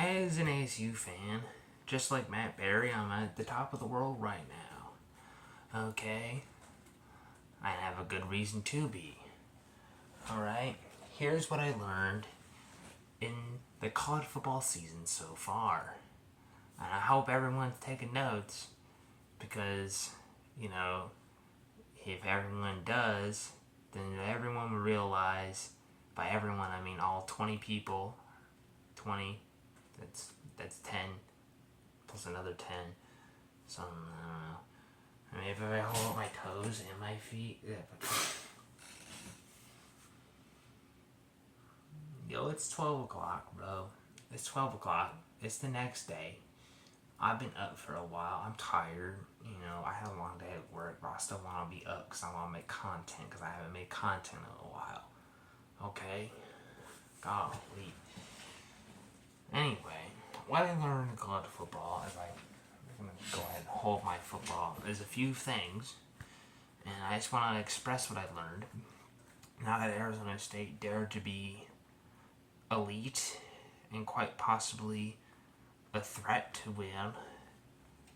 as an ASU fan, just like Matt Berry, I'm at the top of the world right now. Okay? I have a good reason to be. Alright? Here's what I learned in the college football season so far. And I hope everyone's taking notes because, if everyone does, then everyone will realize, by everyone I mean all 20 people, 20, that's 10, plus another 10, so I don't know. I mean, if I hold up my toes and my feet, Yo, it's 12 o'clock, bro. It's 12 o'clock. It's the next day. I've been up for a while. I'm tired. I had a long day at work, but I still want to be up because I want to make content because I haven't made content in a while. Okay? Golly. Anyway, what I learned in college football is I'm going to go ahead and hold my football. There's a few things, and I just want to express what I learned. Now that Arizona State dared to be elite and quite possibly a threat to win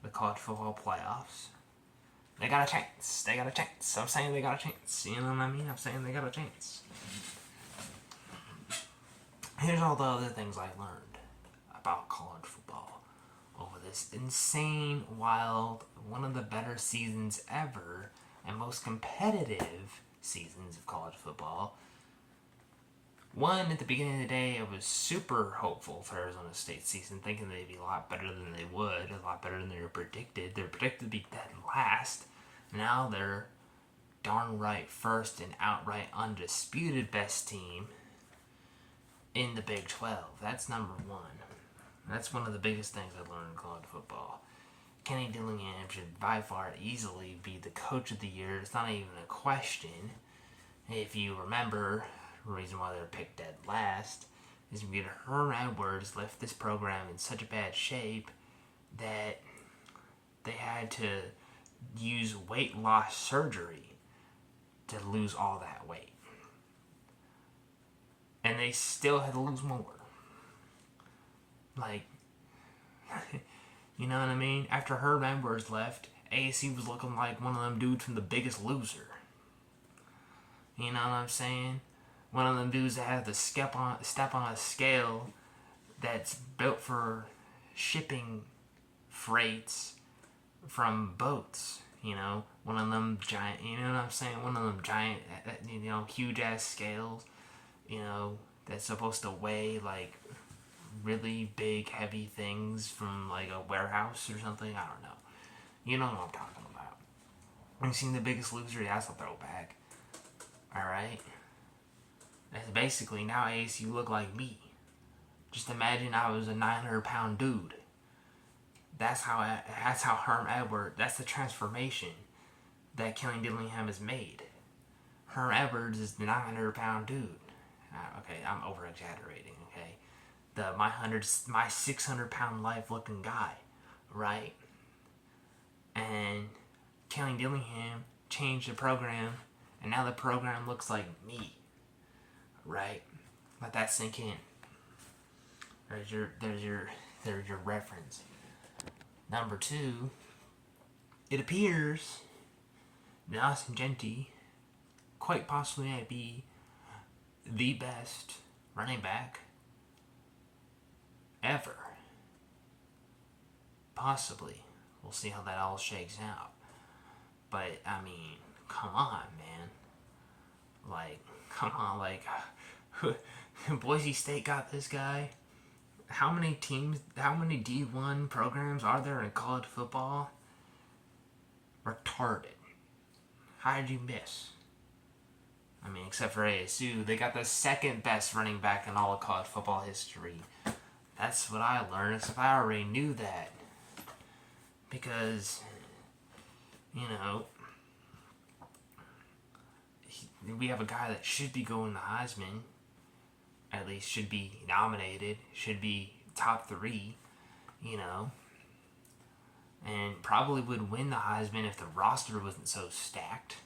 the college football playoffs, they got a chance. They got a chance. I'm saying they got a chance. You know what I mean? I'm saying they got a chance. Here's all the other things I learned about college football over this insane, wild, one of the better seasons ever and most competitive seasons of college football. One, at the beginning of the day, I was super hopeful for Arizona State's season, thinking they'd be a lot better than they would, a lot better than they were predicted. They were predicted to be dead last. Now they're darn right first and outright undisputed best team in the Big 12. That's number one. That's one of the biggest things I learned in college football. Kenny Dillingham should by far easily be the coach of the year. It's not even a question. If you remember, the reason why they were picked dead last is because Herm Edwards left this program in such a bad shape that they had to use weight loss surgery to lose all that weight. And they still had to lose more. You know what I mean? After Herm Edwards left, ASU was looking like one of them dudes from The Biggest Loser. You know what I'm saying? One of them dudes that had to step on a scale that's built for shipping freights from boats. One of them giant, you know what I'm saying? One of them giant, huge ass scales, that's supposed to weigh really big, heavy things from a warehouse or something. I don't know. You know what I'm talking about. Have you seen The Biggest Loser? Yeah, that's a throwback. Alright? And basically, now ASU look like me. Just imagine I was a 900-pound dude. That's how Herm Edwards, that's the transformation that Kenny Dillingham has made. Herm Edwards is the 900-pound dude. Okay, I'm over-exaggerating, okay? My 600-pound life-looking guy, right? And Kenny Dillingham changed the program, and now the program looks like me, right? Let that sink in. There's your reference. Number two, it appears that Austin Gentry quite possibly might be the best running back ever. Possibly. We'll see how that all shakes out. But, I mean, come on, man. Come on, Boise State got this guy. How many D1 programs are there in college football? Retarded. How did you miss? I mean, except for ASU, they got the second best running back in all of college football history. That's what I learned, as if I already knew that. Because, we have a guy that should be going to Heisman. At least should be nominated, should be top 3, and probably would win the Heisman if the roster wasn't so stacked.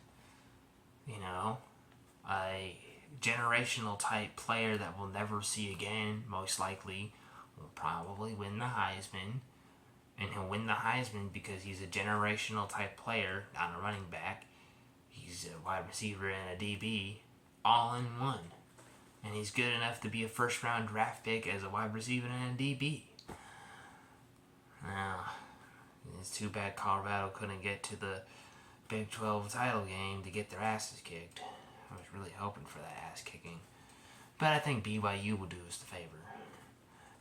A generational type player that we'll never see again, most likely, will probably win the Heisman. And he'll win the Heisman because he's a generational type player, not a running back. He's a wide receiver and a DB, all in one. And he's good enough to be a first round draft pick as a wide receiver and a DB. Now, it's too bad Colorado couldn't get to the Big 12 title game to get their asses kicked. I was really hoping for that ass kicking. But I think BYU will do us the favor.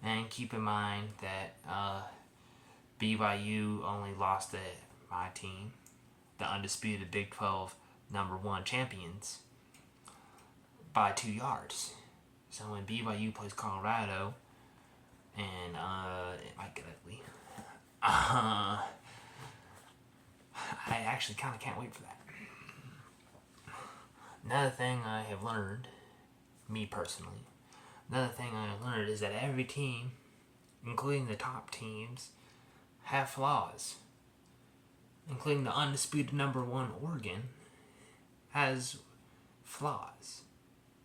And keep in mind that BYU only lost to my team, the undisputed Big 12 #1 champions, by 2 yards. So when BYU plays Colorado, and it might get ugly, I actually kind of can't wait for that. Another thing I have learned, me personally, is that every team, including the top teams, have flaws. Including the undisputed #1 Oregon has flaws.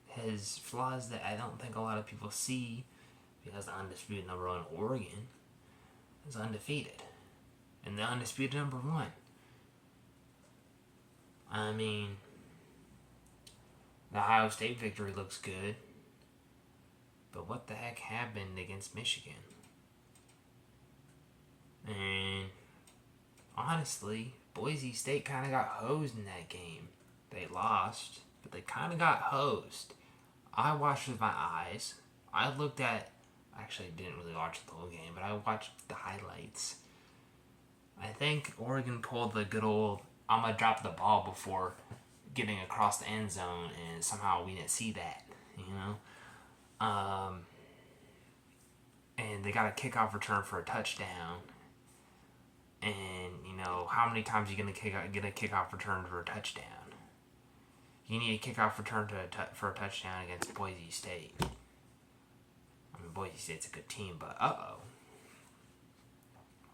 Has flaws that I don't think a lot of people see, because the undisputed #1 Oregon is undefeated. And the undisputed #1. I mean, the Ohio State victory looks good, but what the heck happened against Michigan? And honestly, Boise State kind of got hosed in that game. They lost, but they kind of got hosed. I watched with my eyes. Actually didn't really watch the whole game, but I watched the highlights. I think Oregon pulled the good old, I'm going to drop the ball before getting across the end zone, and somehow we didn't see that, and they got a kickoff return for a touchdown. And, how many times are you going to get a kickoff return for a touchdown? You need a kickoff return for a touchdown against Boise State. I mean, Boise State's a good team, but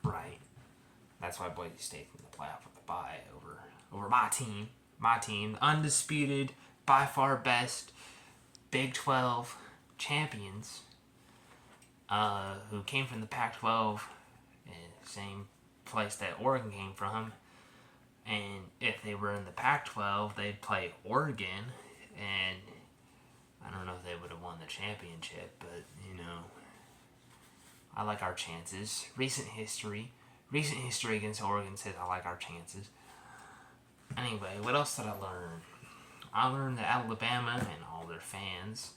right. That's why Boise State's in the playoff with the bye over my team. My team, undisputed, by far best Big 12 champions, who came from the Pac-12, same place that Oregon came from. And if they were in the Pac-12, they'd play Oregon, and I don't know if they would have won the championship, but, I like our chances. Recent history against Oregon says I like our chances. Anyway, what else did I learn? I learned that Alabama and all their fans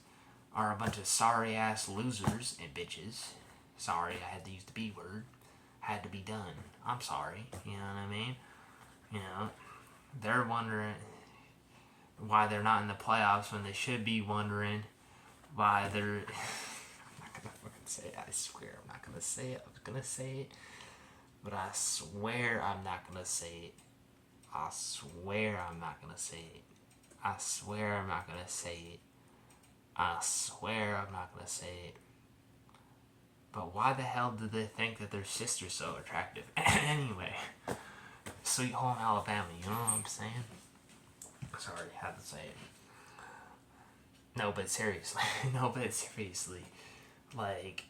are a bunch of sorry-ass losers and bitches. Sorry, I had to use the B word. Had to be done. I'm sorry, you know what I mean? They're wondering why they're not in the playoffs when they should be wondering why they're... I'm not going to fucking say it. I swear I'm not going to say it. I was going to say it, but I swear I'm not going to say it. I swear I'm not going to say it. I swear I'm not going to say it. I swear I'm not going to say it. But why the hell do they think that their sister's so attractive? Anyway, Sweet Home Alabama, you know what I'm saying? Sorry, I had to say it. No, but seriously. Like,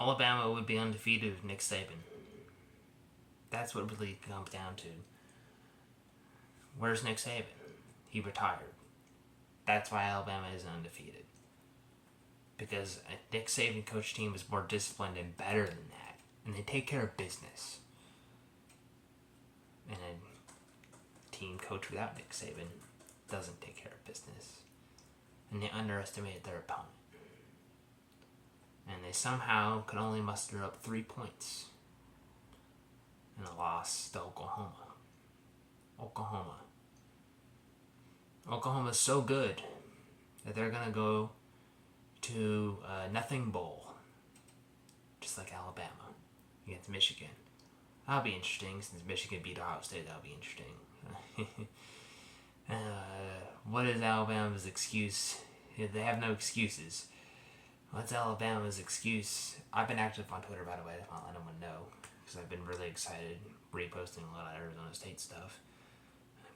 Alabama would be undefeated with Nick Saban. That's what it really comes down to. Where's Nick Saban? He retired. That's why Alabama isn't undefeated. Because a Nick Saban coach team is more disciplined and better than that. And they take care of business. And a team coach without Nick Saban doesn't take care of business. And they underestimated their opponent. And they somehow could only muster up 3 points in a loss to Oklahoma. Oklahoma's so good that they're going to go to Nothing Bowl, just like Alabama, against Michigan. That'll be interesting, since Michigan beat Ohio State. That'll be interesting. What is Alabama's excuse? They have no excuses. What's Alabama's excuse? I've been active on Twitter, by the way. I'll let anyone know, because I've been really excited reposting a lot of Arizona State stuff.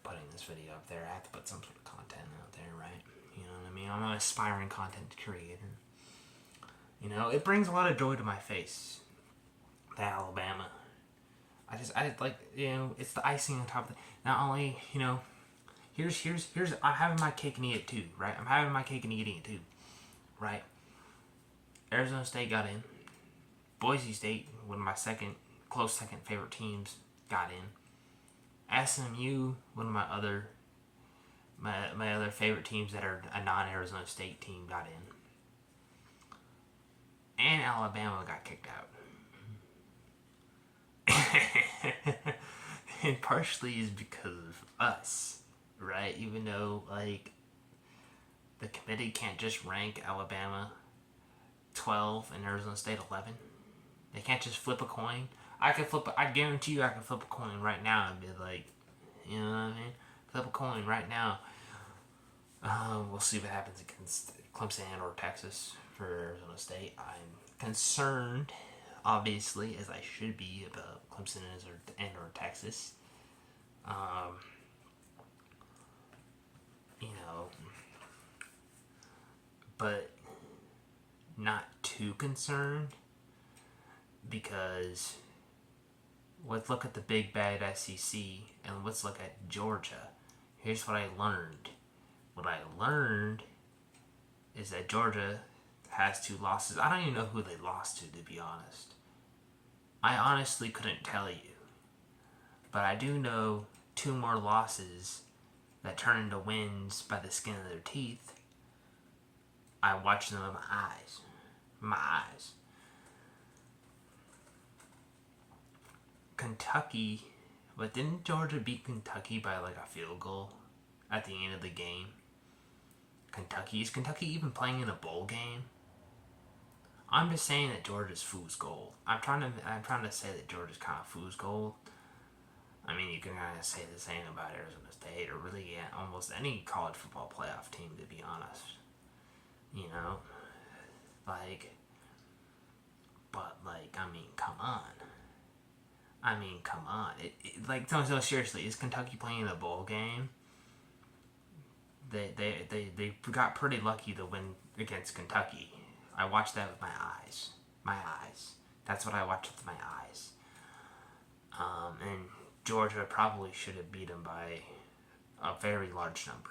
Putting this video up there. I have to put some sort of content out there, right? You know what I mean? I'm an aspiring content creator. You know, it brings a lot of joy to my face. That Alabama. I like, you know, it's the icing on top of it. Not only, you know, here's I'm having my cake and eat it too, right? I'm having my cake and eating it too, right? Arizona State got in. Boise State, one of my close second favorite teams, got in. SMU, one of my other favorite teams that are a non-Arizona State team, got in. And Alabama got kicked out. And partially is because of us, right? Even though, like, the committee can't just rank Alabama 12 and Arizona State 11. They can't just flip a coin. I guarantee you I can flip a coin right now and be like, you know what I mean? Flip a coin right now. We'll see what happens against Clemson or Texas for Arizona State. I'm concerned, obviously, as I should be, about Clemson or Texas. You know, but not too concerned, because let's look at the big bad SEC and let's look at Georgia. Here's what I learned. What I learned is that Georgia has 2 losses. I don't even know who they lost to be honest. I honestly couldn't tell you. But I do know 2 more losses that turn into wins by the skin of their teeth. I watched them with my eyes. My eyes. Kentucky, but didn't Georgia beat Kentucky by like a field goal at the end of the game? Is Kentucky even playing in a bowl game? I'm just saying that Georgia's fool's gold. I'm trying to say that Georgia's kind of fool's gold. I mean, you can kind of say the same about Arizona State, or really almost any college football playoff team, to be honest. You know, like, but like, I mean, come on. Like, no, seriously, is Kentucky playing a bowl game? They got pretty lucky to win against Kentucky. I watched that with my eyes. My eyes. That's what I watched with my eyes. And Georgia probably should have beat them by a very large number.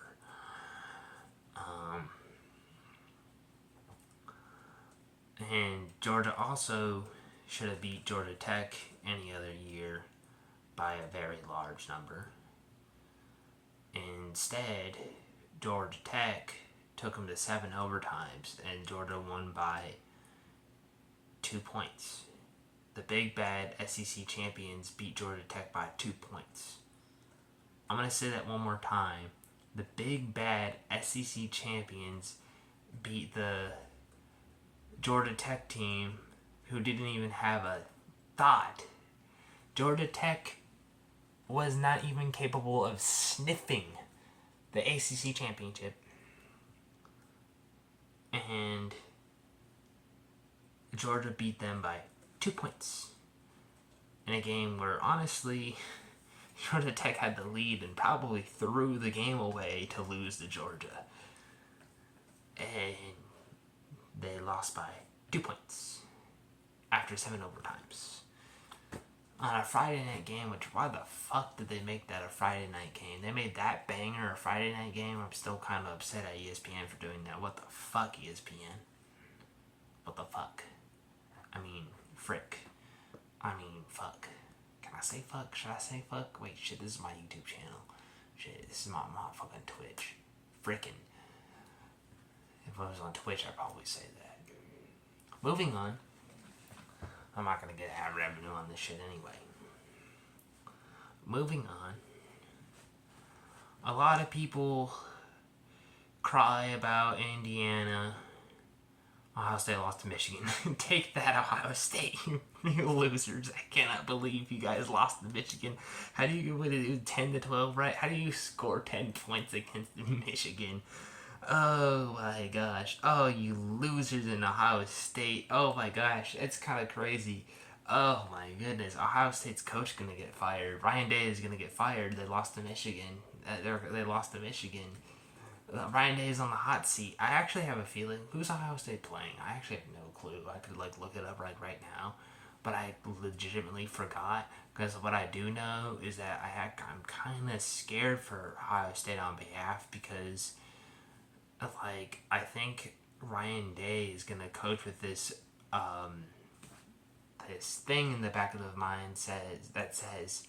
And Georgia also should have beat Georgia Tech any other year by a very large number. Instead, Georgia Tech took them to 7 overtimes, and Georgia won by 2 points. The big bad SEC champions beat Georgia Tech by 2 points. I'm going to say that one more time. The big bad SEC champions beat the Georgia Tech team, who didn't even have a thought. Georgia Tech was not even capable of sniffing the ACC championship. And Georgia beat them by 2 points in a game where, honestly, Georgia Tech had the lead and probably threw the game away to lose to Georgia. And they lost by 2 points after 7 overtimes. On a Friday night game, which, why the fuck did they make that a Friday night game? They made that banger a Friday night game. I'm still kind of upset at ESPN for doing that. What the fuck, ESPN? What the fuck? I mean, frick. I mean, fuck. Can I say fuck? Should I say fuck? Wait, shit, this is my YouTube channel. Shit, this is my motherfucking Twitch. Frickin'. If I was on Twitch, I'd probably say that. Moving on. I'm not gonna get ad revenue on this shit anyway. Moving on. A lot of people cry about Indiana. Ohio State lost to Michigan. Take that, Ohio State. You losers. I cannot believe you guys lost to Michigan. How do you do 10 to 12, right? How do you score 10 points against Michigan? Oh my gosh. Oh, you losers in Ohio State. Oh my gosh. It's kind of crazy. Oh my goodness. Ohio State's coach gonna get fired. Ryan Day is gonna get fired. They lost to Michigan. They lost to Michigan. Ryan Day is on the hot seat. I actually have a feeling. Who's Ohio State playing? I actually have no clue. I could look it up right now, but I legitimately forgot. Because what I do know is that I'm kind of scared for Ohio State on behalf, because I think Ryan Day is gonna coach with this this thing in the back of his mind says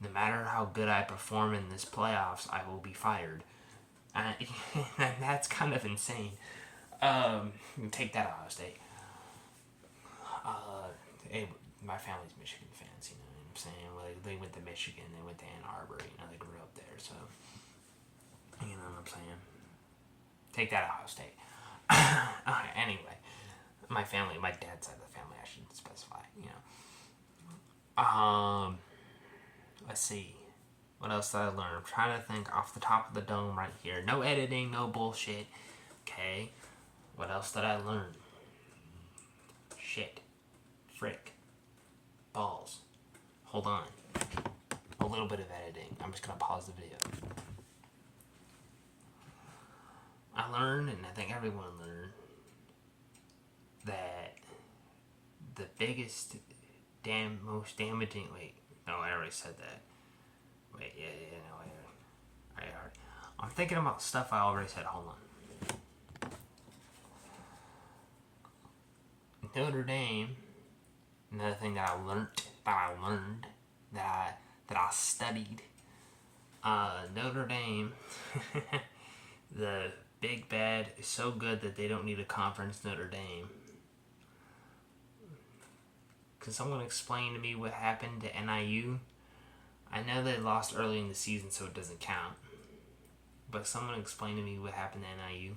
no matter how good I perform in this playoffs, I will be fired. And that's kind of insane. Take that, Ohio State. Hey, my family's Michigan fans, you know what I'm saying? They went to Michigan, they went to Ann Arbor, they grew up there, so you know what I'm saying? Take that, Ohio State. Okay, anyway, my dad's side of the family, I should specify, let's see. What else did I learn? I'm trying to think off the top of the dome right here. No editing, no bullshit. Okay. What else did I learn? Shit. Frick. Balls. Hold on. A little bit of editing. I'm just gonna pause the video. I learned, and I think everyone learned, that the biggest, most damaging. Wait, no, I already said that. Wait, I'm thinking about stuff I already said. Hold on. Notre Dame. Another thing that I learned, that I studied. Notre Dame, the big bad is so good that they don't need a conference. Notre Dame. Can someone explain to me what happened to NIU? I know they lost early in the season, so it doesn't count. But someone explain to me what happened to NIU.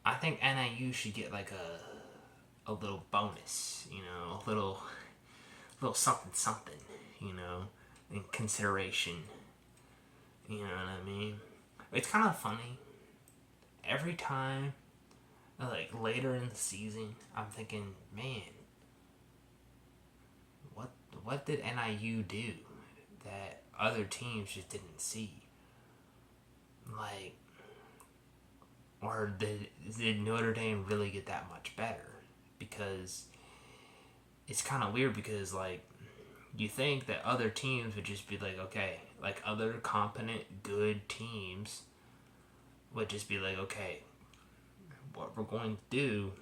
I think NIU should get a little bonus, a little something, in consideration. You know what I mean? It's kind of funny. Every time, later in the season, I'm thinking, man, what did NIU do that other teams just didn't see? Or did Notre Dame really get that much better? Because it's kind of weird, because you think that other teams would just be okay, other competent, good teams would just be okay, what we're going to do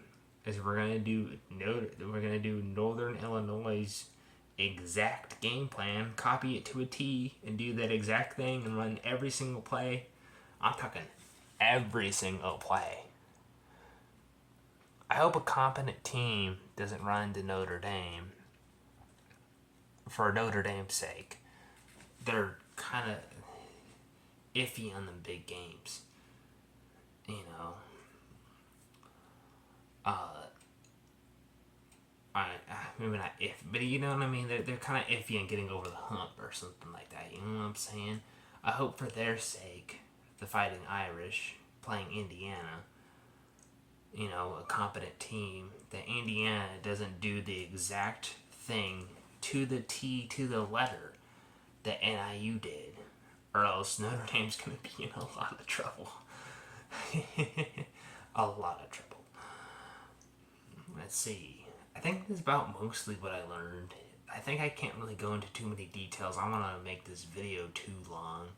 is we're going to do Northern Illinois' exact game plan, copy it to a T, and do that exact thing and run every single play. I'm talking every single play. I hope a competent team doesn't run to Notre Dame for Notre Dame's sake. They're kind of iffy on the big games. Maybe not if, but you know what I mean? They're kind of iffy on getting over the hump or something like that. You know what I'm saying? I hope for their sake, the Fighting Irish playing Indiana, a competent team, that Indiana doesn't do the exact thing to the T, to the letter, that NIU did, or else Notre Dame's going to be in a lot of trouble. A lot of trouble. Let's see. I think that's about mostly what I learned. I think I can't really go into too many details. I want to make this video too long.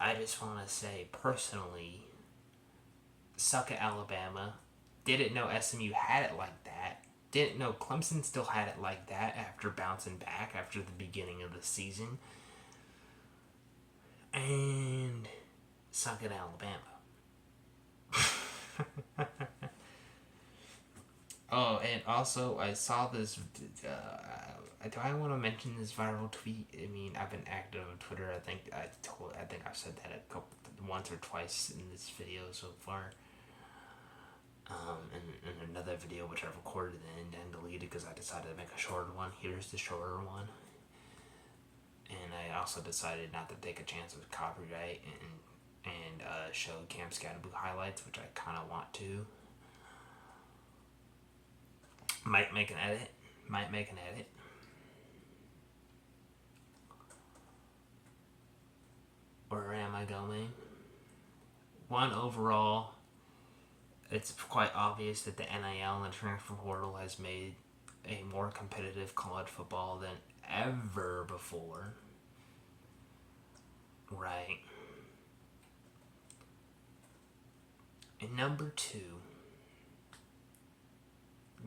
I just want to say, personally, suck at Alabama. Didn't know SMU had it like that. Didn't know Clemson still had it like that after bouncing back after the beginning of the season. And suck at Alabama. Oh, and also, I saw this, do I want to mention this viral tweet? I mean, I've been active on Twitter. I think I've said that once or twice in this video so far. And another video which I recorded and then deleted because I decided to make a shorter one. Here's the shorter one. And I also decided not to take a chance with copyright and show Cam Scatterboo highlights, which I kind of want to. Might make an edit. Where am I going? one, overall, it's quite obvious that the NIL and the transfer portal has made a more competitive college football than ever before. Right. And number two,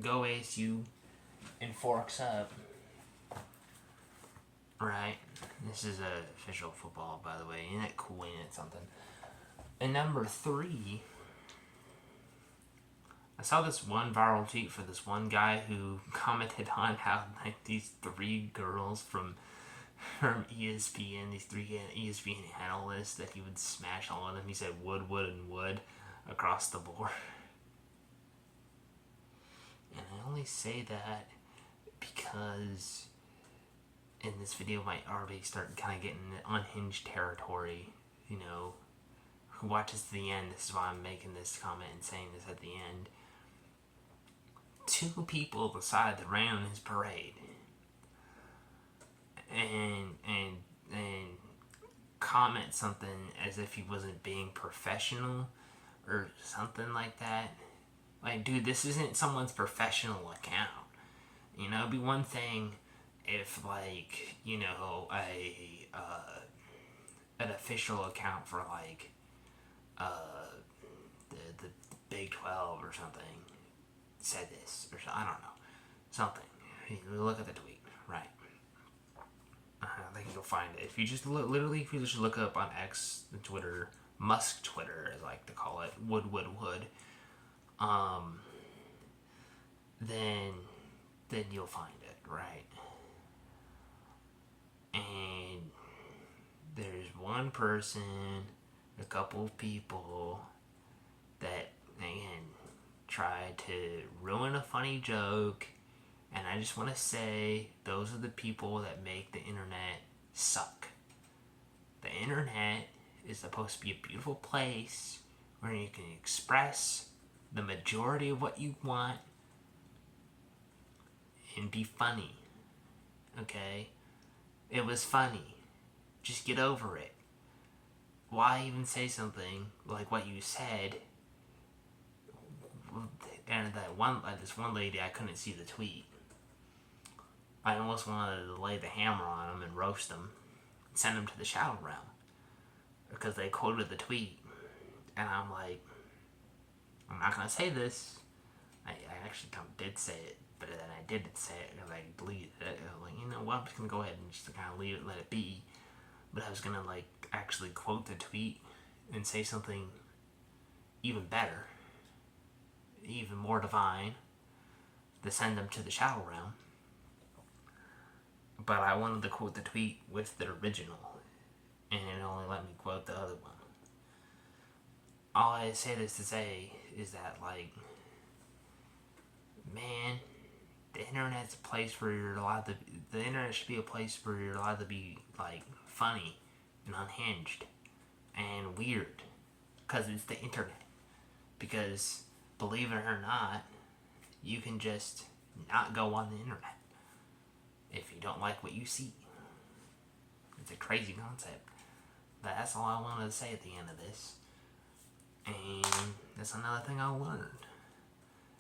go ASU and Forks Up. Right. This is official football, by the way. Isn't that cool? Ain't it something? And number three, I saw this one viral tweet for this one guy who commented on how like these three girls from ESPN, these three ESPN analysts, that he would smash all of them. He said wood, and wood across the board. And I only say that because in this video might already start kind of getting unhinged territory. You know, who watches to the end, this is why I'm making this comment and saying this at the end. Two people decided to rain on his parade and comment something as if he wasn't being professional or something like that. Like, dude, this isn't someone's professional account. You know, it'd be one thing if, like, you know, an official account for, like, the Big 12 or something said this, or I don't know, something. Look at the tweet, right? I think you'll find it. If you just literally, if you just look up on X, Twitter, Musk Twitter, as I like to call it, wood, then you'll find it, right? And there's one person, a couple of people that, again, tried to ruin a funny joke, and I just want to say those are the people that make the internet suck. The internet is supposed to be a beautiful place where you can express the majority of what you want and be funny. Okay? It was funny. Just get over it. Why even say something like what you said? And this one lady, I couldn't see the tweet. I almost wanted to lay the hammer on them and roast them, and send them to the shadow realm, because they quoted the tweet, and I'm like, I'm not gonna say this. I actually did say it, but then I didn't say it because I deleted it. I was like, you know what? I'm just gonna go ahead and just kind of leave it, let it be. But I was gonna like actually quote the tweet and say something even better, even more divine, to send them to the shadow realm. But I wanted to quote the tweet with the original, and it only let me quote the other one. All I say this to say is that, like, man, the internet's a place where you're allowed to. The internet should be a place where you're allowed to be, like, funny and unhinged and weird, because it's the internet. Because, believe it or not, you can just not go on the internet if you don't like what you see. It's a crazy concept. But that's all I wanted to say at the end of this. And that's another thing I learned.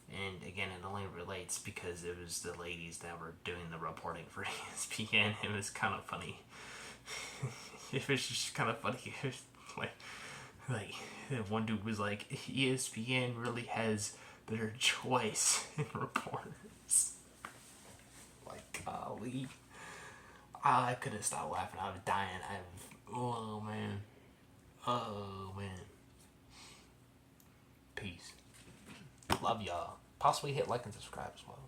And again, it only relates because it was the ladies that were doing the reporting for ESPN. It was kind of funny. It was just kind of funny. It was like one dude was like, ESPN really has their choice in reporters. Like, golly. I couldn't stop laughing. I was dying. Oh, man. Oh, man. Peace. Love y'all. Possibly hit like and subscribe as well.